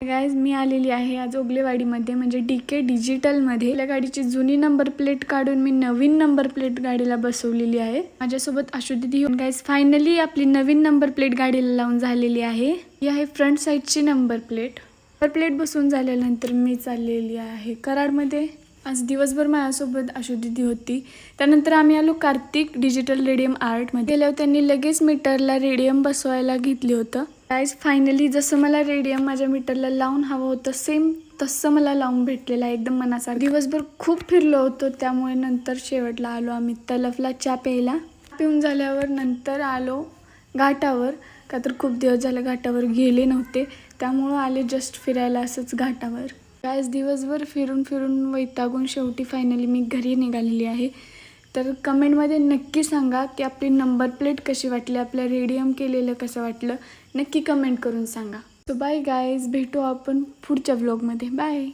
Guys मी आलेली आहे आज ओगलेवाडीमध्ये म्हणजे DK डिजिटलमध्ये। आपल्या गाडीची जुनी नंबर प्लेट काढून मी नवीन नंबर प्लेट गाडीला बसवलेली आहे। माझ्यासोबत आशुदीदी गाइज फायनली आपली नवीन नंबर प्लेट गाडीला लावून झालेली आहे। ही आहे फ्रंट साइडची नंबर प्लेट। नंबर प्लेट बसवून झाल्यानंतर मी चाललेली आहे कराडमध्ये। आज दिवसभर माझ्यासोबत आशुदीदी होती। त्यानंतर आम्ही आलो कार्तिक डिजिटल रेडियम आर्ट मध्ये। गेल्यावर त्यांनी लगेच मीटरला रेडियम बसवायला घेतले होतं। गाइज फायनली जसं मला रेडियम माझ्या मीटरला लावून हवं होतं सेम तसं मला लावून भेटलेलं आहे एकदम मनासारखं। दिवसभर खूप फिरलो होतो त्यामुळे नंतर शेवटला आलो आम्ही तलफला चहा प्यायला। पिऊन झाल्यावर नंतर आलो घाटावर का तर खूप दिवस झाले घाटावर गेले नव्हते त्यामुळे आले जस्ट फिरायला असंच घाटावर। गाइज दिवसभर फिरून फिरून वैतागून शेवटी फायनली मी घरी निघालेली आहे। तर कमेंटमध्ये नक्की सांगा की आपली नंबर प्लेट कशी वाटली, आपल्या रेडियम केलेलं कसं वाटलं, नक्की कमेंट करून सांगा। सो बाय गाइज, भेटू आपण पुढच्या व्लॉगमध्ये। बाय।